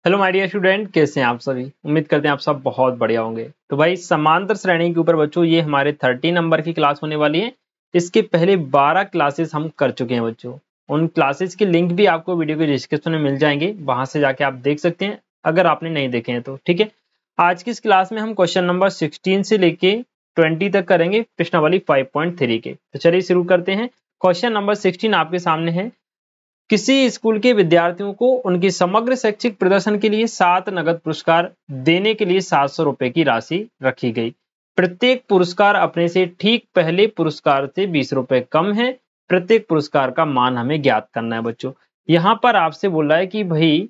Hello my dear student, कैसे हैं आप सभी। उम्मीद करते हैं आप सब बहुत बढ़िया होंगे। तो भाई समांतर श्रेणी के ऊपर बच्चों ये हमारे 30 नंबर की क्लास होने वाली है। इसके पहले 12 क्लासेस हम कर चुके हैं बच्चों। उन क्लासेस के लिंक भी आपको वीडियो के डिस्क्रिप्शन में मिल जाएंगे, वहां से जाके आप देख सकते हैं अगर आपने नहीं देखे हैं तो। ठीक है, आज की इस क्लास में हम क्वेश्चन नंबर 16 से लेके 20 तक करेंगे, प्रश्नावली 5.3 के। तो चलिए शुरू करते हैं। क्वेश्चन नंबर 16 आपके सामने है। किसी स्कूल के विद्यार्थियों को उनके समग्र शैक्षिक प्रदर्शन के लिए 7 नगद पुरस्कार देने के लिए 700 रुपए की राशि रखी गई। प्रत्येक पुरस्कार अपने से ठीक पहले पुरस्कार से 20 रुपए कम है। प्रत्येक पुरस्कार का मान हमें ज्ञात करना है बच्चों। यहाँ पर आपसे बोल रहा है कि भाई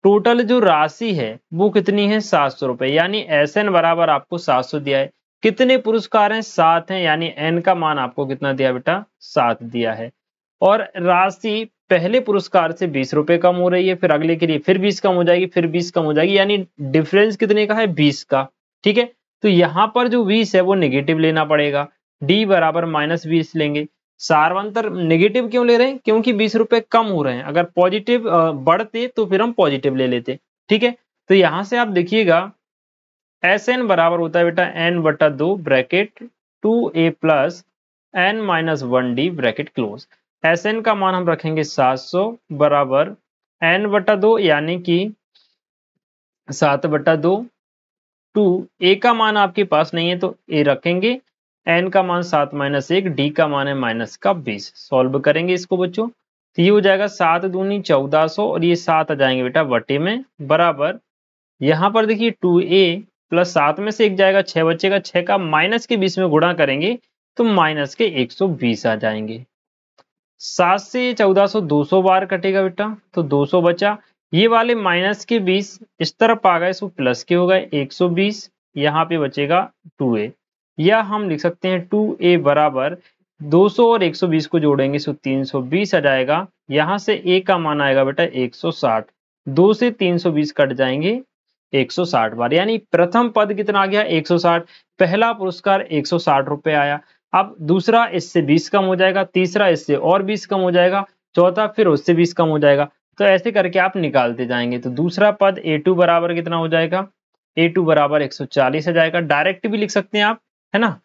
टोटल जो राशि है वो कितनी है, 700 रुपए। यानी SN बराबर आपको 700 दिया है। कितने पुरस्कार हैं, 7 हैं। यानी N का मान आपको कितना दिया बेटा, 7 दिया है। और राशि पहले पुरस्कार से 20 रुपए कम हो रही है, फिर अगले के लिए फिर 20 कम हो जाएगी, फिर 20 कम हो जाएगी। यानी डिफरेंस कितने का है, 20 का। ठीक है, तो यहां पर जो 20 है वो नेगेटिव लेना पड़ेगा। डी बराबर -20 लेंगे। सार्वंतर नेगेटिव क्यों ले रहे हैं, क्योंकि 20 रुपए कम हो रहे हैं। अगर पॉजिटिव बढ़ते तो फिर हम पॉजिटिव ले लेते। ठीक है, तो यहां से आप देखिएगा SN बराबर होता है बेटा N/2 bracket 2A plus N-1D bracket close. SN का मान हम रखेंगे 700 बराबर N/2 यानी कि 7/2 टू A का मान आपके पास नहीं है तो A रखेंगे। N का मान 7 - 1, D का मान है -20। सॉल्व करेंगे इसको बच्चों, तो ये हो जाएगा 7 दूनी 1400 और ये 7 आ जाएंगे बेटा बटे में, बराबर यहाँ पर देखिए 2A प्लस 7 में से 1 जाएगा, 6 बचेगा। 6 का माइनस के 20 में गुणा करेंगे तो माइनस के 120 आ जाएंगे। 7 से 1400 200 बार कटेगा बेटा, तो 200 बचा। ये वाले माइनस के 20 इस तरफ आ गए, सो प्लस के हो गए 120। यहाँ पे बचेगा 2A, या हम लिख सकते हैं 2A बराबर 200 और 120 को जोड़ेंगे सो 320 आ जाएगा। यहाँ से A का मान आएगा बेटा 160। 2 से 320 कट जाएंगे 160 बार। यानी प्रथम पद कितना आ गया, 160। पहला पुरस्कार 160 रुपए आया। अब दूसरा इससे 20 कम हो जाएगा, तीसरा इससे और 20 कम हो जाएगा, चौथा फिर उससे 20 कम हो जाएगा। तो ऐसे करके आप निकालते जाएंगे। तो दूसरा पद A2 बराबर कितना हो जाएगा, A2 बराबर 140 आ जाएगा। डायरेक्ट भी लिख सकते हैं आप, है ना।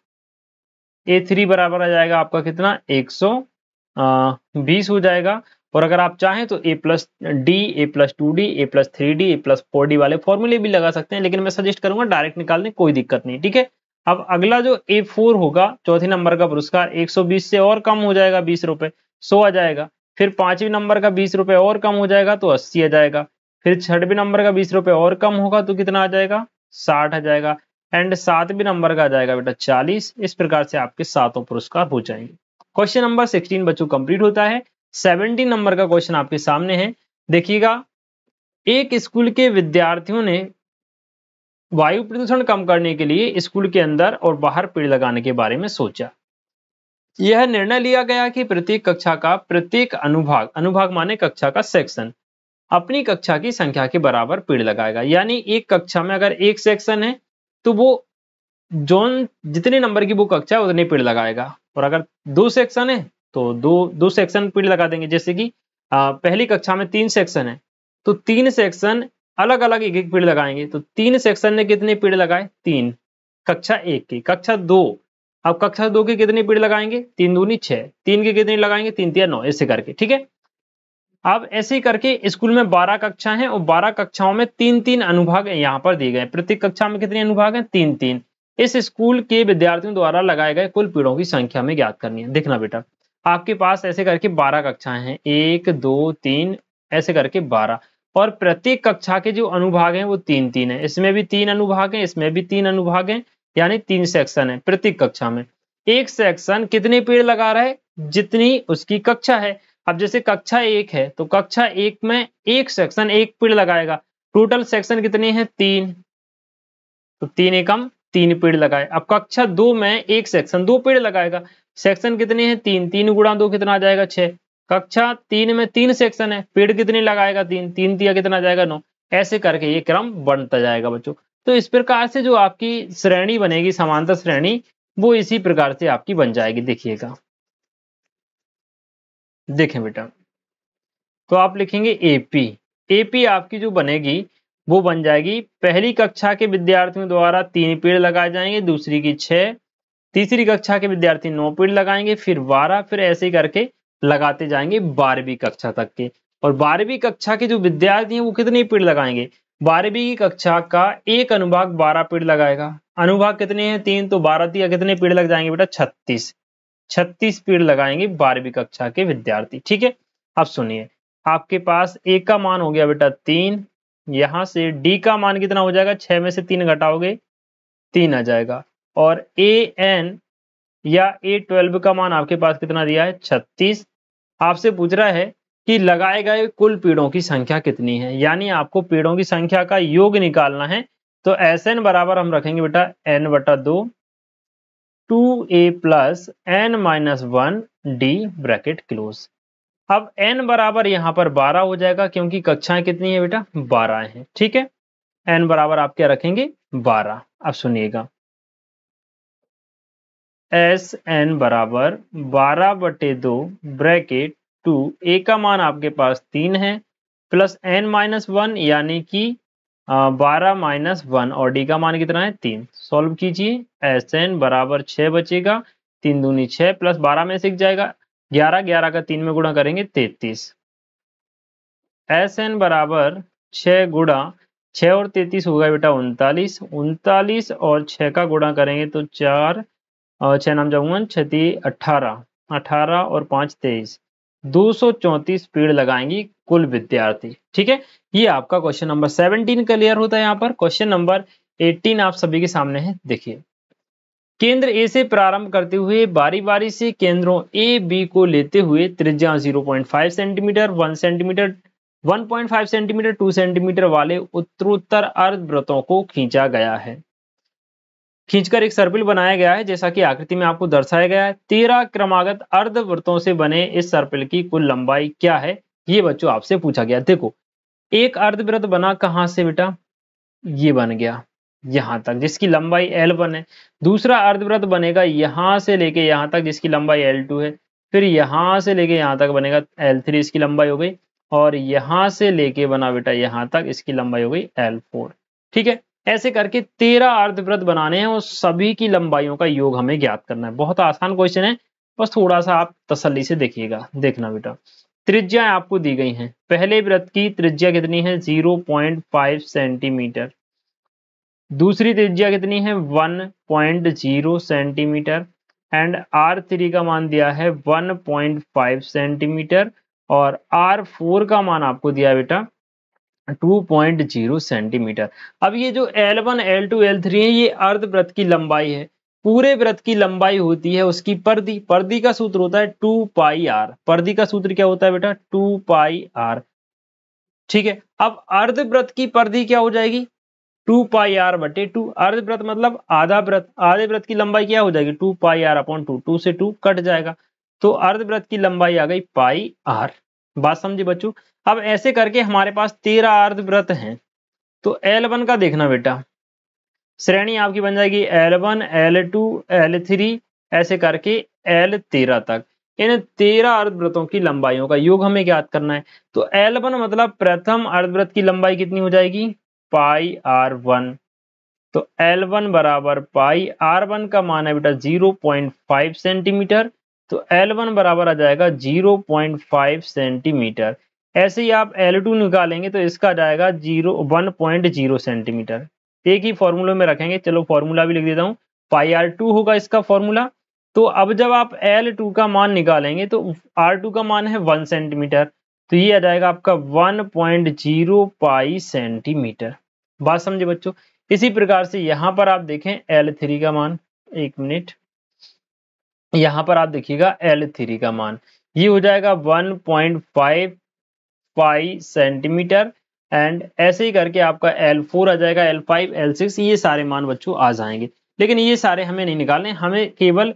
A3 बराबर आ जाएगा आपका कितना, 120 हो जाएगा। और अगर आप चाहें तो A+D, A+2D, A+3D, A+4D वाले फॉर्मूले भी लगा सकते हैं, लेकिन मैं सजेस्ट करूंगा डायरेक्ट निकाल दें, कोई दिक्कत नहीं। ठीक है, अब अगला जो A4 होगा, चौथे नंबर का पुरस्कार 120 से और कम हो जाएगा 20 रुपए, 100 आ जाएगा। फिर 5वें नंबर का 20 रुपए और कम हो जाएगा तो 80 आ जाएगा। फिर 6वें नंबर का 20 रुपए और कम होगा तो कितना आ जाएगा, 60 आ जाएगा। एंड 7वें नंबर का आ जाएगा बेटा 40। इस प्रकार से आपके सातों पुरस्कार हो जाएंगे। क्वेश्चन नंबर 16 बच्चों कंप्लीट होता है। 17 नंबर का क्वेश्चन आपके सामने है, देखिएगा। एक स्कूल के विद्यार्थियों ने वायु प्रदूषण कम करने के लिए स्कूल के अंदर और बाहर पेड़ लगाने के बारे में सोचा। यह निर्णय लिया गया कि प्रत्येक कक्षा का प्रत्येक अनुभाग, अनुभाग माने कक्षा का सेक्शन, अपनी कक्षा की संख्या के बराबर पेड़ लगाएगा। यानी एक कक्षा में अगर एक सेक्शन है तो वो जोन जितने नंबर की वो कक्षा है उतने पेड़ लगाएगा। और अगर 2 सेक्शन है तो दो सेक्शन पेड़ लगा देंगे। जैसे कि पहली कक्षा में 3 सेक्शन है तो 3 सेक्शन अलग अलग एक एक पेड़ लगाएंगे। तो 3 सेक्शन ने कितने पेड़ लगाए, 3। कक्षा 1 की, कक्षा 2, अब कक्षा 2 के कितने पेड़ लगाएंगे, 3 दूनी 6, 3 के कितने लगाएंगे, 3 तिया 9, ऐसे करके। ठीक है, अब ऐसे ही करके स्कूल में 12 कक्षा हैं और 12 कक्षाओं में 3-3 अनुभाग यहाँ पर दिए गए। प्रत्येक कक्षा में कितने अनुभाग हैं, 3-3। इस स्कूल के विद्यार्थियों द्वारा लगाए गए कुल पेड़ों की संख्या में ज्ञात करनी है। देखना बेटा, आपके पास ऐसे करके 12 कक्षाएं हैं, 1 2 3 ऐसे करके 12, और प्रत्येक कक्षा के जो अनुभाग हैं वो 3-3 है। इसमें भी 3 अनुभाग हैं, इसमें भी 3 अनुभाग हैं, यानी 3 सेक्शन है प्रत्येक कक्षा में। एक सेक्शन कितने पेड़ लगा रहा है, जितनी उसकी कक्षा है। अब जैसे कक्षा 1 है तो कक्षा 1 में एक सेक्शन एक पेड़ लगाएगा। टोटल सेक्शन कितने हैं, 3, तो 3 एकम 3 पेड़ लगाए। अब कक्षा 2 में एक सेक्शन 2 पेड़ लगाएगा। सेक्शन कितने हैं, 3, 3 गुणा 2 कितना आ जाएगा, 6। कक्षा 3 में 3 सेक्शन है, पेड़ कितने लगाएगा, 3, 3 तिया कितना आ जाएगा, 9। ऐसे करके ये क्रम बढ़ता जाएगा बच्चों। तो इस प्रकार से जो आपकी श्रेणी बनेगी, समांतर श्रेणी, वो इसी प्रकार से आपकी बन जाएगी। देखिएगा, देखें बेटा, तो आप लिखेंगे AP। AP आपकी जो बनेगी वो बन जाएगी, पहली कक्षा के विद्यार्थियों द्वारा 3 पेड़ लगाए जाएंगे, दूसरी की 6, तीसरी कक्षा के विद्यार्थी 9 पेड़ लगाएंगे, फिर 12, फिर ऐसे ही करके लगाते जाएंगे 12वीं कक्षा तक के। और 12वीं कक्षा के जो विद्यार्थी हैं वो कितने पेड़ लगाएंगे? 12वीं की कक्षा का एक अनुभाग 12 पेड़ लगाएगा। अनुभाग कितने हैं? 3, तो 12 दिया, कितने पेड़ लग जाएंगे बेटा? 36। 36 पेड़ लगाएंगे 12वीं कक्षा के विद्यार्थी। ठीक है, अब सुनिए, आपके पास ए का मान हो गया बेटा 3, यहां से डी का मान कितना हो जाएगा? 6 में से 3 घटाओगे 3 आ जाएगा, और ए एन या A12 का मान आपके पास कितना दिया है? 36। आपसे पूछ रहा है कि लगाए गए कुल पेड़ों की संख्या कितनी है, यानी आपको पेड़ों की संख्या का योग निकालना है। तो Sn बराबर हम रखेंगे बेटा n/2 2a plus n-1 d bracket close. अब n बराबर यहाँ पर 12 हो जाएगा, क्योंकि कक्षाएं कितनी है बेटा? 12 हैं। ठीक है, n बराबर आप क्या रखेंगे? 12। अब सुनिएगा, Sn बराबर 12/2 ब्रैकेट 2, a का मान आपके पास 3 है, प्लस n-1 यानी कि 12-1, और d का मान कितना है? 3। सॉल्व कीजिए, Sn बराबर 6 बचेगा, 3 दूनी 6 प्लस 12 में से जाएगा 11, 11 का 3 में गुणा करेंगे 33। Sn बराबर 6 गुणा 6 और 33 होगा बेटा 39, 39 और 6 का गुणा करेंगे तो 4 और 6 नाम जाऊंगा 6 18, 18 और 5 23, 234 पेड़ लगाएंगी कुल विद्यार्थी। ठीक है, ये आपका क्वेश्चन नंबर 17 क्लियर होता है। यहाँ पर क्वेश्चन नंबर 18 आप सभी के सामने है। देखिए, केंद्र ए से प्रारंभ करते हुए बारी बारी से केंद्रों ए बी को लेते हुए त्रिज्या 0.5 सेंटीमीटर, 1 सेंटीमीटर, 1.5 सेंटीमीटर, 2 सेंटीमीटर वाले उत्तरोत्तर अर्धवृत्तों को खींचा गया है। खींचकर एक सर्पिल बनाया गया है, जैसा कि आकृति में आपको दर्शाया गया है। 13 क्रमागत अर्धवृत्तों से बने इस सर्पिल की कुल लंबाई क्या है? ये बच्चों आपसे पूछा गया। देखो, एक अर्धवृत्त बना कहां से बेटा? ये बन गया यहां तक, जिसकी लंबाई L1 है। दूसरा अर्धवृत्त बनेगा यहां से लेके यहां तक, जिसकी लंबाई L2 है। फिर यहां से लेके यहां तक बनेगा L3, इसकी लंबाई हो गई। और यहां से लेके बना बेटा यहां तक, इसकी लंबाई हो गई L4। ठीक है, ऐसे करके 13 अर्धवृत्त बनाने हैं और सभी की लंबाइयों का योग हमें ज्ञात करना है। बहुत आसान क्वेश्चन है, बस थोड़ा सा आप तसल्ली से देखिएगा। देखना बेटा, त्रिज्याएं आपको दी गई हैं। पहले वृत्त की त्रिज्या कितनी है? 0.5 सेंटीमीटर। दूसरी त्रिज्या कितनी है? 1.0 सेंटीमीटर। एंड R3 का मान दिया है 1.5 सेंटीमीटर, और R4 का मान आपको दिया है बेटा 2.0 सेंटीमीटर। अब ये जो L1, L2, L3 है, ये अर्धवृत्त की लंबाई है। पूरे वृत्त की लंबाई होती है उसकी परिधि। परिधि का सूत्र होता है 2πr। परिधि का सूत्र क्या होता है बेटा? 2πr। ठीक है, अब अर्धवृत्त की परिधि क्या हो जाएगी? 2πr/2। अर्धवृत्त मतलब आधा वृत्त, आधे वृत्त की लंबाई क्या हो जाएगी? 2πr/2। 2 से 2 कट जाएगा, तो अर्धवृत्त की लंबाई आ गई πr। बात समझे बच्चों? अब ऐसे करके हमारे पास 13 अर्धवृत्त हैं। तो L1 का देखना बेटा, श्रेणी आपकी बन जाएगी L1, L2, L3, ऐसे करके L13 तक। इन 13 अर्धवृत्तों की लंबाइयों का योग हमें ज्ञात करना है। तो L1 मतलब प्रथम अर्धवृत्त की लंबाई कितनी हो जाएगी? πr1। तो L1 बराबर πr1 का मान है बेटा 0.5 सेंटीमीटर। तो L1 बराबर आ जाएगा 0.5 सेंटीमीटर। ऐसे ही आप L2 निकालेंगे तो इसका आ जाएगा 1.0 सेंटीमीटर। एक ही फॉर्मूले में रखेंगे, चलो फॉर्मूला भी लिख देता हूँ। πr2 होगा इसका फॉर्मूला। तो अब जब आप L2 का मान निकालेंगे तो R2 का मान है 1 सेंटीमीटर, तो ये आ जाएगा आपका 1.05 सेंटीमीटर। बात समझे बच्चों? इसी प्रकार से यहां पर आप देखें L3 का मान, एक मिनट, यहां पर आप देखिएगा L3 का मान ये हो जाएगा 1.55 सेंटीमीटर। एंड ऐसे ही करके आपका L4 आ जाएगा, L5, L6, ये सारे मान बच्चों आ जाएंगे। लेकिन ये सारे हमें नहीं निकालने, हमें केवल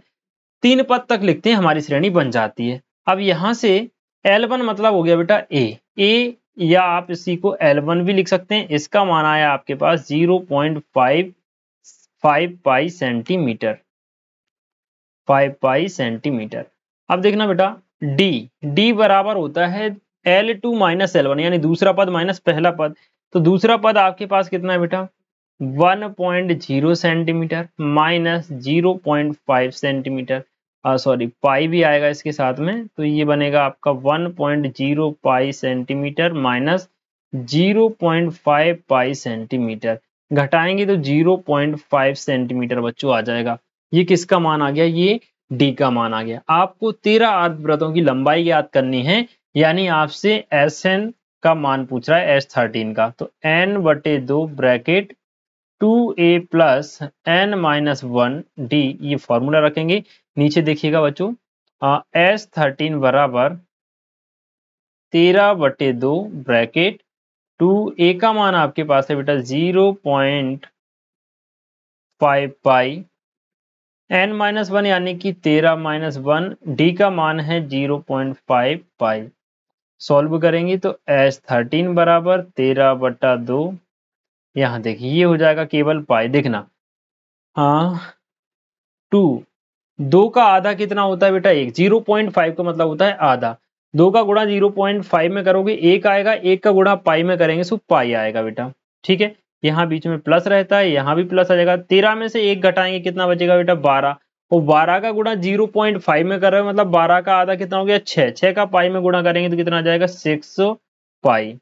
3 पद तक लिखते हैं, हमारी श्रेणी बन जाती है। अब यहां से L1 मतलब हो गया बेटा A, या आप इसी को L1 भी लिख सकते हैं। इसका मान आया आपके पास 0.55 सेंटीमीटर, 5 सेंटीमीटर। अब देखना बेटा D बराबर होता है L2 माइनस L1, यानी दूसरा पद माइनस पहला पद। तो दूसरा पद आपके पास कितना है बेटा 1.0 सेंटीमीटर माइनस 0.5 सेंटीमीटर, सॉरी पाई भी आएगा इसके साथ में, तो ये बनेगा आपका 1.0 पाई सेंटीमीटर माइनस 0.5 पाई सेंटीमीटर, घटाएंगे तो 0.5 सेंटीमीटर बच्चों आ जाएगा। ये किसका मान आ गया, ये डी का मान आ गया। आपको 13 अर्धवृत्तों की लंबाई याद करनी है, यानी आपसे एस एन का मान पूछ रहा है S13 का, तो n/2 bracket 2a plus n minus 1d, ये फॉर्मूला रखेंगे। नीचे देखिएगा बच्चों S13 बराबर 13/2 ब्रैकेट 2a का मान आपके पास है बेटा 0.5 पाई, n माइनस 1 यानी कि 13 माइनस 1, d का मान है 0.5 पाई। सॉल्व करेंगे तो S13 बराबर 13/2, यहाँ देखिए ये हो जाएगा केवल पाई, देखना हाँ 2, 2 का आधा कितना होता है बेटा 1, 0.5 का मतलब होता है आधा, 2 का गुणा 0.5 में करोगे 1 आएगा, 1 का गुणा पाई में करेंगे सो पाई आएगा बेटा। ठीक है, यहाँ बीच में प्लस रहता है, यहाँ भी प्लस आ जाएगा, 13 में से 1 घटाएंगे कितना बचेगा बेटा 12, और 12 का गुणा 0.5 में कर रहे हो मतलब 12 का आधा कितना हो गया 6, 6 का पाई में गुणा करेंगे तो कितना आ जाएगा 6 पाई,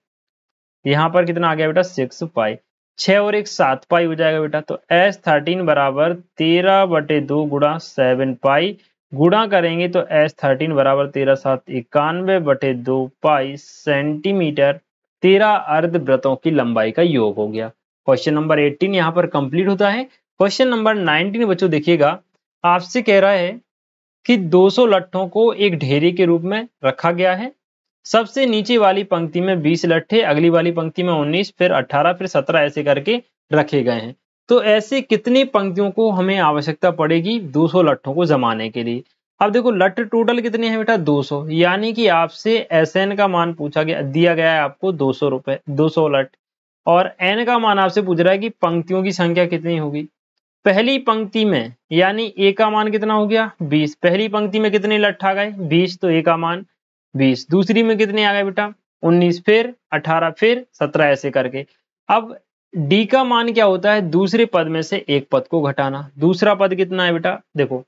यहाँ पर कितना आ गया बेटा 6 पाई, 6 और 1 7 पाई हो जाएगा बेटा। तो S13 बराबर 13/2 गुणा 7 पाई, गुणा करेंगे तो S13 बराबर 13×7 91/2 पाई सेंटीमीटर 13 अर्धवृत्तों की लंबाई का योग हो गया। क्वेश्चन नंबर 18 यहाँ पर कंप्लीट होता है। क्वेश्चन नंबर 19 बच्चों देखिएगा, आपसे कह रहा है कि 200 लट्ठों को एक ढेरी के रूप में रखा गया है, सबसे नीचे वाली पंक्ति में 20 लट्ठे, अगली वाली पंक्ति में 19, फिर 18, फिर 17 ऐसे करके रखे गए हैं। तो ऐसे कितनी पंक्तियों को हमें आवश्यकता पड़ेगी 200 लट्ठों को जमाने के लिए। अब देखो लट्ठ टोटल कितने हैं बेटा 200, यानी कि आपसे एसएन का मान पूछा गया, दिया गया है आपको 200 रुपए 200 लट्ठ, और एन का मान आपसे पूछ रहा है कि पंक्तियों की संख्या कितनी होगी। पहली पंक्ति में यानी ए का मान कितना हो गया 20, पहली पंक्ति में कितने लट्ठ आ गए 20, तो ए का मान 20, दूसरी में कितने आ गए बेटा 19, फिर 18, फिर 17 ऐसे करके। अब डी का मान क्या होता है, दूसरे पद में से एक पद को घटाना। दूसरा पद कितना है बेटा, देखो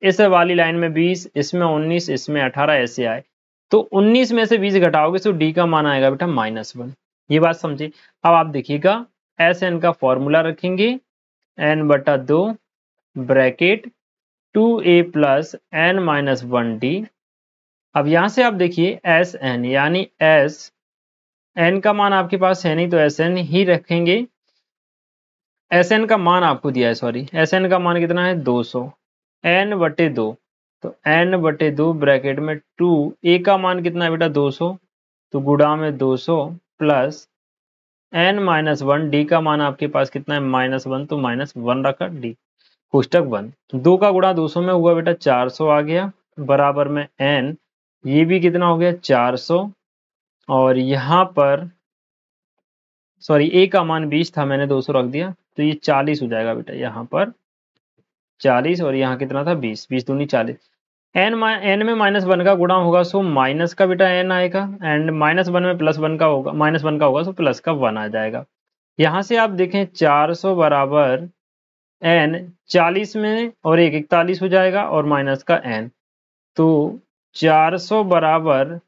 इस वाली लाइन में 20, इसमें 19, इसमें 18 ऐसे आए, तो 19 में से 20 घटाओगे तो डी का मान आएगा बेटा -1। ये बात समझे। अब आप देखिएगा एस एन का फॉर्मूला रखेंगे n/2 bracket 2a plus n minus 1d। अब यहां से आप देखिए एस एन यानी एस एन का मान आपके पास है नहीं तो एस एन ही रखेंगे। एस एन का मान आपको दिया है, सॉरी एस एन का मान कितना है 200, n/2, तो n/2 ब्रैकेट में 2, ए का मान कितना है बेटा 200, तो गुणा में 200 प्लस n माइनस 1, डी का मान आपके पास कितना है -1, तो -1 रखा डी कोष्टक 1, 2 का गुणा 200 में हुआ बेटा 400 आ गया, बराबर में n, ये भी कितना हो गया 400, और यहाँ पर सॉरी ए का मान 20 था मैंने 200 रख दिया, तो ये 40 हो जाएगा बेटा, यहाँ पर 40 और यहाँ कितना था 20, 20 दूनी 40, n में -1 का गुणा होगा सो माइनस का बेटा n आएगा, एंड -1 में +1 का होगा, -1 का होगा सो प्लस का 1 आ जाएगा। यहाँ से आप देखें 400 बराबर n, 40 में और 1 41 हो जाएगा और माइनस का n, तो 400 बराबर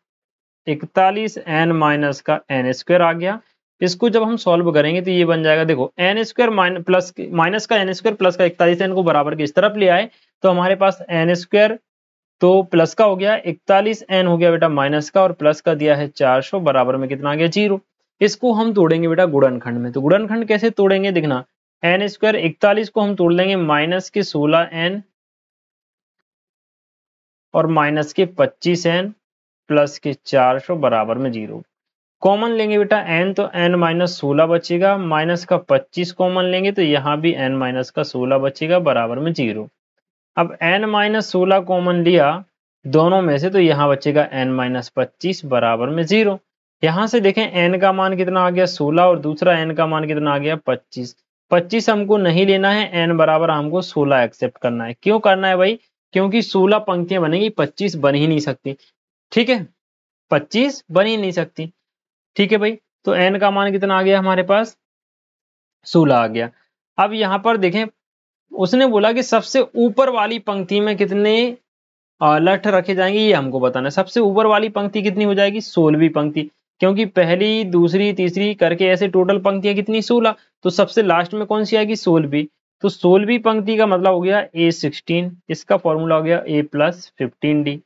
41 n माइनस का n स्क्वायर आ गया। इसको जब हम सॉल्व करेंगे तो ये बन जाएगा, देखो n स्क्वायर माइनस का n स्क्वायर प्लस का 41 n को बराबर के इस तरफ ले आए तो हमारे पास n स्क्वायर तो प्लस का हो गया, 41 n हो गया बेटा माइनस का, और प्लस का दिया है 400, बराबर में कितना आ गया 0। इसको हम तोड़ेंगे बेटा गुणनखंड में, तो गुणनखंड कैसे तोड़ेंगे देखना, n स्क्वायर 41 को हम तोड़ लेंगे माइनस के 16n और माइनस के 25n प्लस के 400 बराबर में 0। कॉमन लेंगे बेटा n, तो n माइनस 16 बचेगा, माइनस का 25 कॉमन लेंगे तो यहाँ भी n माइनस का 16 बचेगा, बराबर में 0। अब n माइनस 16 कॉमन लिया दोनों में से तो यहाँ बचेगा n माइनस 25 बराबर में 0। यहाँ से देखें n का मान कितना आ गया 16 और दूसरा n का मान कितना आ गया 25। 25 हमको नहीं लेना है, n बराबर हमको 16 एक्सेप्ट करना है। क्यों करना है भाई, क्योंकि 16 पंक्तियां बनेगी, 25 बन ही नहीं सकती। ठीक है, 25 बन ही नहीं सकती। ठीक है भाई, तो n का मान कितना आ गया हमारे पास, 16 आ गया। अब यहाँ पर देखें, उसने बोला कि सबसे ऊपर वाली पंक्ति में कितने लठ रखे जाएंगे, ये हमको बताना है। सबसे ऊपर वाली पंक्ति कितनी हो जाएगी, 16वीं पंक्ति, क्योंकि पहली दूसरी तीसरी करके ऐसे टोटल पंक्तियां कितनी, 16, तो सबसे लास्ट में कौन सी आएगी, 16वीं। तो 16वीं पंक्ति का मतलब हो गया A16, इसका फॉर्मूला हो गया A+15D।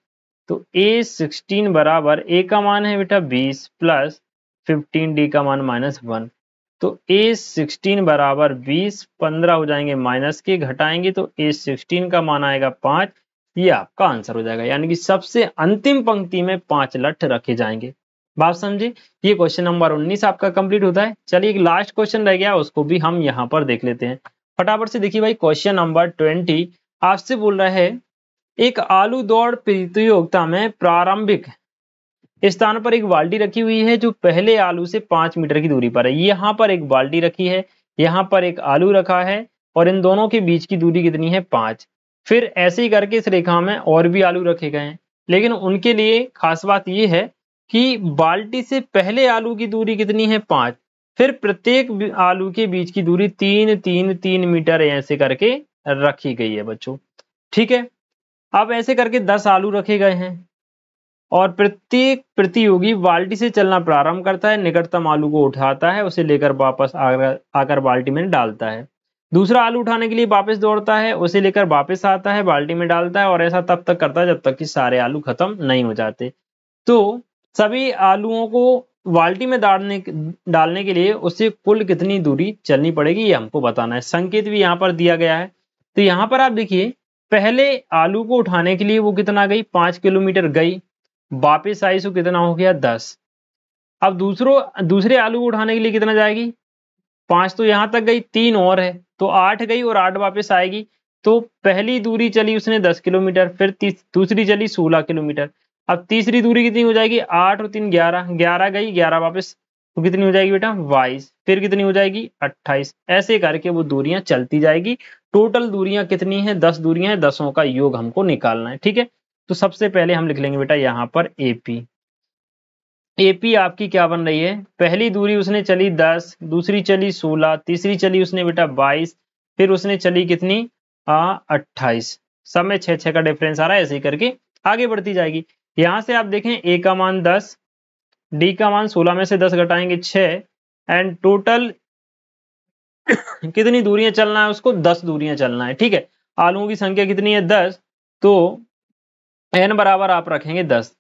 तो A16 बराबर A का मान है बेटा 20 प्लस 15D का मान -1। तो A16 बराबर 20, 15 हो जाएंगे माइनस के, घटाएंगे तो A16 का मान आएगा 5। ये आपका आंसर हो जाएगा, यानी कि सबसे अंतिम पंक्ति में 5 लठ रखे जाएंगे। बात समझे। ये क्वेश्चन नंबर 19 आपका कंप्लीट होता है। चलिए एक लास्ट क्वेश्चन रह गया, उसको भी हम यहाँ पर देख लेते हैं फटाफट से। देखिए भाई, क्वेश्चन नंबर 20 आपसे बोल रहा है, एक आलू दौड़ प्रतियोगिता में प्रारंभिक स्थान पर एक बाल्टी रखी हुई है जो पहले आलू से 5 मीटर की दूरी पर है। यहाँ पर एक बाल्टी रखी है, यहाँ पर एक आलू रखा है, और इन दोनों के बीच की दूरी कितनी है, 5। फिर ऐसे ही करके इस रेखा में और भी आलू रखे गए हैं, लेकिन उनके लिए खास बात यह है कि बाल्टी से पहले आलू की दूरी कितनी है, 5। फिर प्रत्येक आलू के बीच की दूरी 3-3-3 मीटर ऐसे करके रखी गई है बच्चों। ठीक है, अब ऐसे करके 10 आलू रखे गए हैं, और प्रत्येक प्रतियोगी बाल्टी से चलना प्रारंभ करता है, निकटतम आलू को उठाता है, उसे लेकर वापस आकर बाल्टी में डालता है। दूसरा आलू उठाने के लिए वापस दौड़ता है, उसे लेकर वापस आता है, बाल्टी में डालता है, और ऐसा तब तक करता है जब तक कि सारे आलू खत्म नहीं हो जाते। तो सभी आलूओं को बाल्टी में डालने के लिए उसे कुल कितनी दूरी चलनी पड़ेगी, ये हमको बताना है। संकेत भी यहाँ पर दिया गया है। तो यहाँ पर आप देखिए, पहले आलू को उठाने के लिए वो कितना गई, 5 किलोमीटर गई, वापिस आई तो कितना हो गया, 10। अब दूसरे आलू को उठाने के लिए कितना जाएगी, 5 तो यहां तक गई, 3 और है तो 8 गई, और 8 वापस आएगी। तो पहली दूरी चली उसने 10 किलोमीटर, फिर दूसरी चली 16 किलोमीटर। अब तीसरी दूरी कितनी हो जाएगी, 8 और 3 11, 11 गई, 11 वापस, तो कितनी हो जाएगी बेटा, 22। फिर कितनी हो जाएगी, 28। ऐसे करके वो दूरियां चलती जाएगी। टोटल दूरियां कितनी है, 10 दूरियां हैं, 10 का योग हमको निकालना है। ठीक है, तो सबसे पहले हम लिख लेंगे बेटा यहाँ पर AP। AP आपकी क्या बन रही है, पहली दूरी उसने चली 10, दूसरी चली 16, तीसरी चली उसने बेटा 22, फिर उसने चली कितनी 28। सब में 6-6 का डिफरेंस आ रहा है, ऐसे ही करके आगे बढ़ती जाएगी। यहां से आप देखें A का मान 10, D का मान 16 में से 10 घटाएंगे 6, एंड टोटल कितनी दूरियां चलना है उसको, 10 दूरियां चलना है। ठीक है, आलूओं की संख्या कितनी है, 10, तो n बराबर आप रखेंगे 10।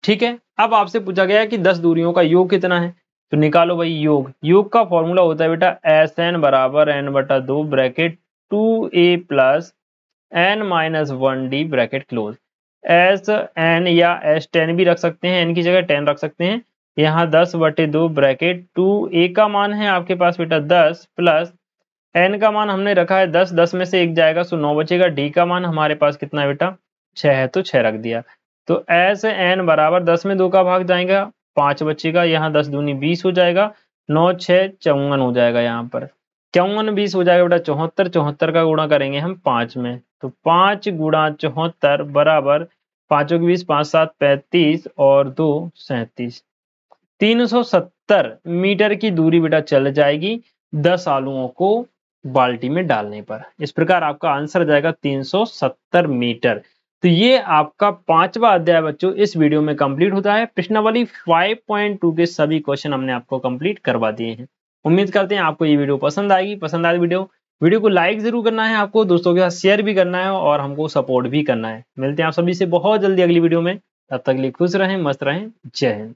ठीक है, अब आपसे पूछा गया है कि 10 दूरियों का योग कितना है, तो निकालो भाई योग का फॉर्मूला होता है बेटा Sn बराबर n/2 bracket 2a plus n-1d bracket close. Sn या S10 भी रख सकते हैं, n की जगह 10 रख सकते हैं। यहाँ 10/2 ब्रैकेट 2a का मान है आपके पास बेटा 10 प्लस n का मान हमने रखा है 10, 10 में से 1 जाएगा सो 9 बचेगा। d का मान हमारे पास कितना है बेटा, 6 है, तो 6 रख दिया। तो Sn बराबर 10 में 2 का भाग जाएगा, 5 बचेगा, यहाँ 10 दूनी 20 हो जाएगा, 9 6 54 हो जाएगा। यहाँ पर 54 20 हो जाएगा बेटा 74, 74 का गुणा करेंगे हम 5 में, तो 5 गुणा 74 बराबर 5 की 20, 5 7 35 और 2 37, 370 मीटर की दूरी बेटा चल जाएगी 10 आलूओं को बाल्टी में डालने पर। इस प्रकार आपका आंसर जाएगा 370 मीटर। तो ये आपका 5वां अध्याय बच्चों इस वीडियो में कंप्लीट होता है। प्रश्नावली 5.2 के सभी क्वेश्चन हमने आपको कंप्लीट करवा दिए हैं। उम्मीद करते हैं आपको ये वीडियो पसंद आएगी। पसंद आए वीडियो को लाइक जरूर करना है, आपको दोस्तों के साथ शेयर भी करना है और हमको सपोर्ट भी करना है। मिलते हैं आप सभी से बहुत जल्दी अगली वीडियो में, तब तक के लिए खुश रहें, मस्त रहें। जय हिंद।